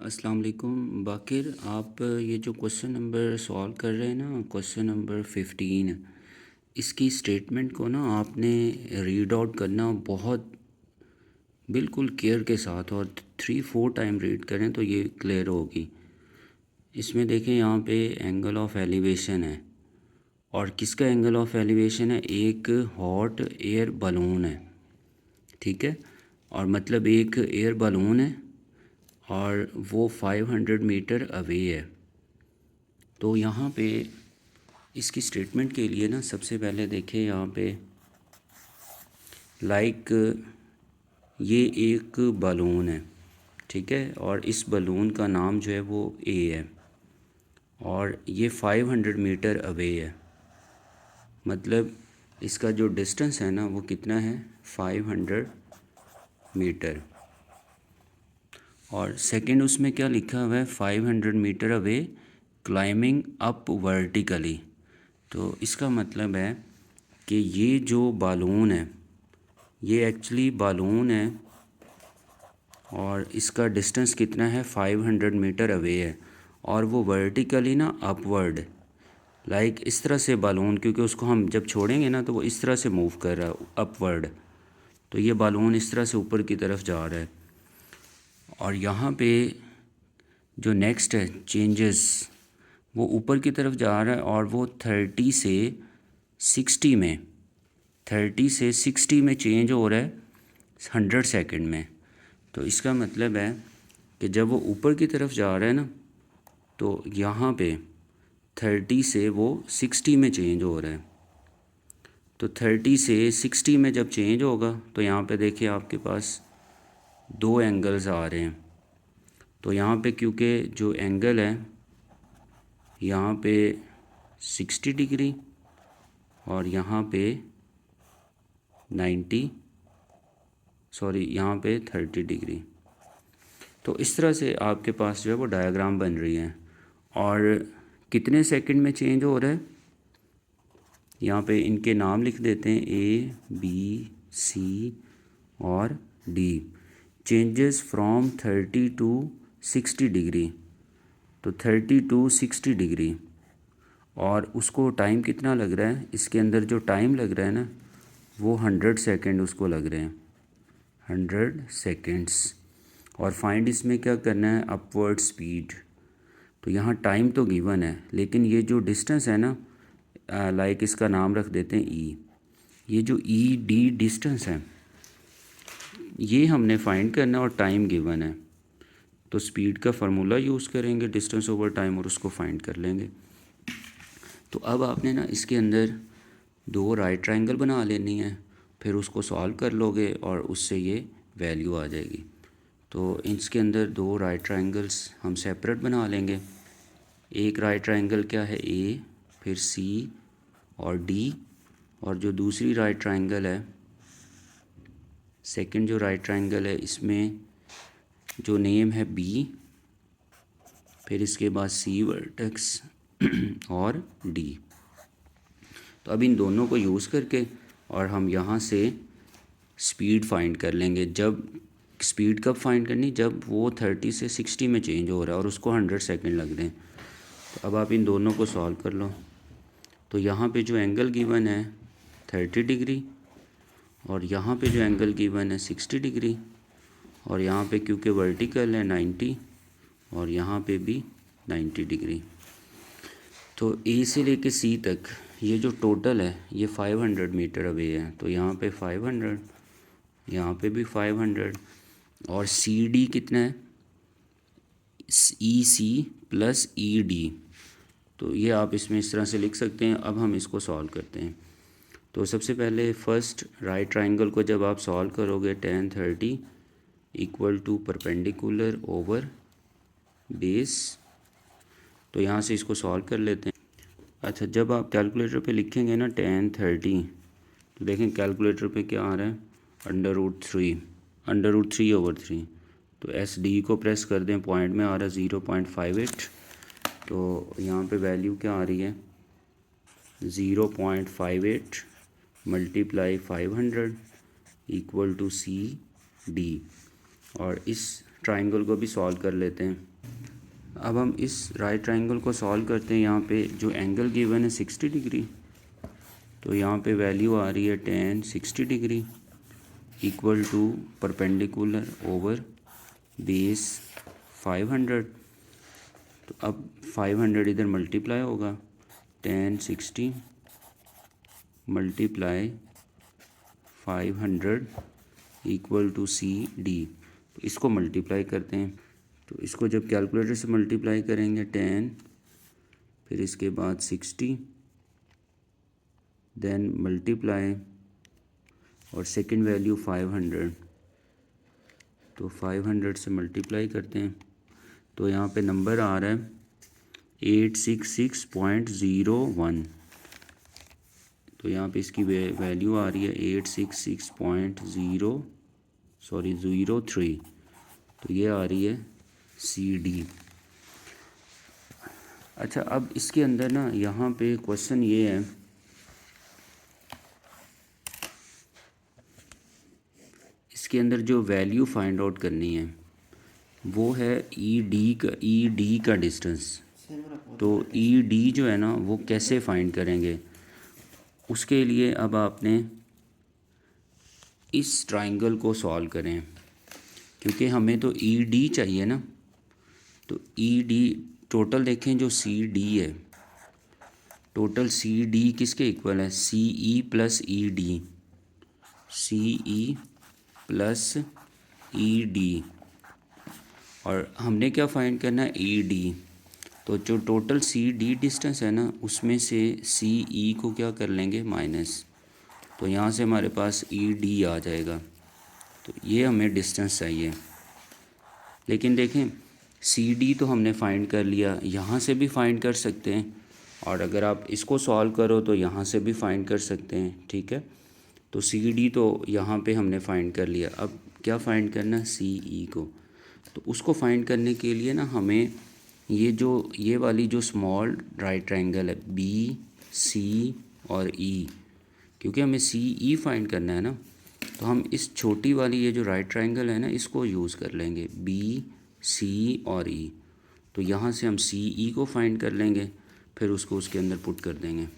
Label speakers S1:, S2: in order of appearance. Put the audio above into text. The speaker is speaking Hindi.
S1: अस्सलाम वालेकुम बाकिर, आप ये जो क्वेश्चन नंबर सॉल्व कर रहे हैं ना, क्वेश्चन नंबर 15, इसकी स्टेटमेंट को ना आपने रीड आउट करना बहुत बिल्कुल केयर के साथ और 3-4 टाइम रीड करें तो ये क्लियर होगी। इसमें देखें यहाँ पे एंगल ऑफ एलिवेशन है और किसका एंगल ऑफ एलिवेशन है, एक हॉट एयर बलून है, ठीक है। और मतलब एक एयर बलून है और वो 500 मीटर अवे है। तो यहाँ पे इसकी स्टेटमेंट के लिए ना सबसे पहले देखें यहाँ पे ये एक बलून है, ठीक है। और इस बलून का नाम जो है वो ए है और ये 500 मीटर अवे है। मतलब इसका जो डिस्टेंस है ना वो कितना है, 500 मीटर। और सेकंड उसमें क्या लिखा हुआ है, 500 metre away climbing up vertically. तो इसका मतलब है कि ये जो बालून है ये एक्चुअली बालून है और इसका डिस्टेंस कितना है, 500 मीटर अवे है और वो वर्टिकली ना अपवर्ड, इस तरह से बालून, क्योंकि उसको हम जब छोड़ेंगे ना तो वो इस तरह से मूव कर रहा है अपवर्ड। तो ये बालून इस तरह से ऊपर की तरफ जा रहा है। और यहाँ पे जो नेक्स्ट है चेंजेस, वो ऊपर की तरफ जा रहा है और वो 30 से 60 में 30 से 60 में चेंज हो रहा है 100 सेकंड में। तो इसका मतलब है कि जब वो ऊपर की तरफ जा रहा है ना तो यहाँ पे 30 से वो 60 में चेंज हो रहा है। तो 30 से 60 में जब चेंज होगा तो यहाँ पे देखिए आपके पास दो एंगल्स आ रहे हैं। तो यहाँ पे क्योंकि जो एंगल है यहाँ पे 60 डिग्री और यहाँ पे 30 डिग्री। तो इस तरह से आपके पास जो है वो डायग्राम बन रही है। और कितने सेकंड में चेंज हो रहा है, यहाँ पे इनके नाम लिख देते हैं, ए बी सी और D. Changes from 30 to 60 degree, तो 30 टू 60 डिग्री। और उसको टाइम कितना लग रहा है, इसके अंदर जो टाइम लग रहा है ना वो 100 सेकंड उसको लग रहे हैं, 100 सेकंड्स। और फाइंड इसमें क्या करना है, अपवर्ड स्पीड। तो यहाँ टाइम तो गिवन है लेकिन ये जो डिस्टेंस है ना, इसका नाम रख देते हैं ई। ये जो ई डी डिस्टेंस है ये हमने फाइंड करना है और टाइम गिवन है। तो स्पीड का फार्मूला यूज़ करेंगे, डिस्टेंस ओवर टाइम, और उसको फाइंड कर लेंगे। तो अब आपने ना इसके अंदर दो राइट ट्रायंगल बना लेनी है, फिर उसको सॉल्व कर लोगे और उससे ये वैल्यू आ जाएगी। तो इसके अंदर दो राइट ट्रायंगल्स हम सेपरेट बना लेंगे। एक राइट ट्रायंगल क्या है, ए, फिर सी और डी। और जो दूसरी राइट ट्रायंगल है, सेकंड जो राइट ट्रायंगल है, इसमें जो नेम है बी, फिर इसके बाद सी वर्टेक्स और डी। तो अब इन दोनों को यूज़ करके और हम यहाँ से स्पीड फाइंड कर लेंगे। जब स्पीड कब फाइंड करनी, जब वो 30 से 60 में चेंज हो रहा है और उसको 100 सेकंड लग रहे हैं। तो अब आप इन दोनों को सॉल्व कर लो। तो यहाँ पे जो एंगल गिवन है 30 डिग्री और यहाँ पे जो एंगल गिवन है 60 डिग्री और यहाँ पे क्योंकि वर्टिकल है 90 और यहाँ पे भी 90 डिग्री। तो ए से लेके सी तक ये जो टोटल है ये 500 मीटर अवे है। तो यहाँ पे 500, यहाँ पे भी 500 और सी डी कितना है, ई सी प्लस ई डी। तो ये आप इसमें इस तरह से लिख सकते हैं। अब हम इसको सॉल्व करते हैं। तो सबसे पहले फर्स्ट राइट ट्रायंगल को जब आप सॉल्व करोगे, tan 30 equal to perpendicular over base. तो यहाँ से इसको सॉल्व कर लेते हैं। अच्छा, जब आप कैलकुलेटर पे लिखेंगे ना tan 30, तो देखें कैलकुलेटर पे क्या आ रहा है, √3/3 तो एस डी को प्रेस कर दें, पॉइंट में आ रहा है 0.58। तो यहाँ पे वैल्यू क्या आ रही है, 0.58 multiply 500 equal to C D. और इस ट्राइंगल को भी सॉल्व कर लेते हैं। अब हम इस राइट ट्राइंगल को सॉल्व करते हैं। यहाँ पे जो एंगल गिवन है 60 डिग्री, तो यहाँ पे वैल्यू आ रही है tan 60 degree equal to perpendicular over base 500। तो अब 500 इधर मल्टीप्लाई होगा, tan 60 multiply 500 equal to CD। तो इसको मल्टीप्लाई करते हैं। तो इसको जब कैलकुलेटर से मल्टीप्लाई करेंगे 10, फिर इसके बाद 60, देन मल्टीप्लाई और सेकंड वैल्यू 500। तो 500 से मल्टीप्लाई करते हैं तो यहाँ पे नंबर आ रहा है 866.01। तो यहाँ पे इसकी वैल्यू आ रही है 866.03। तो ये आ रही है CD। अच्छा, अब इसके अंदर ना यहाँ पे क्वेश्चन ये है, इसके अंदर जो वैल्यू फाइंड आउट करनी है वो है ED का डिस्टेंस। तो ED जो है ना वो कैसे फाइंड करेंगे, उसके लिए अब आपने इस ट्राइंगल को सॉल्व करें, क्योंकि हमें तो ED चाहिए ना। तो ED टोटल देखें, जो CD है, टोटल CD किसके इक्वल है, CE plus ED, CE plus ED। और हमने क्या फाइंड करना है, ED। तो जो टोटल CD डिस्टेंस है ना उसमें से CE को क्या कर लेंगे, माइनस। तो यहाँ से हमारे पास ED आ जाएगा। तो ये हमें डिस्टेंस चाहिए। लेकिन देखें CD तो हमने फाइंड कर लिया, यहाँ से भी फाइंड कर सकते हैं, और अगर आप इसको सॉल्व करो तो यहाँ से भी फाइंड कर सकते हैं, ठीक है। तो CD तो यहाँ पे हमने फाइंड कर लिया। अब क्या फाइंड करना है, CE को। तो उसको फाइंड करने के लिए ना हमें ये वाली जो स्मॉल राइट ट्राइंगल है BC और E, क्योंकि हमें CE फाइंड करना है ना, तो हम इस छोटी वाली ये जो राइट ट्राइंगल है ना इसको यूज़ कर लेंगे, BC और E। तो यहाँ से हम CE को फाइंड कर लेंगे, फिर उसको उसके अंदर पुट कर देंगे।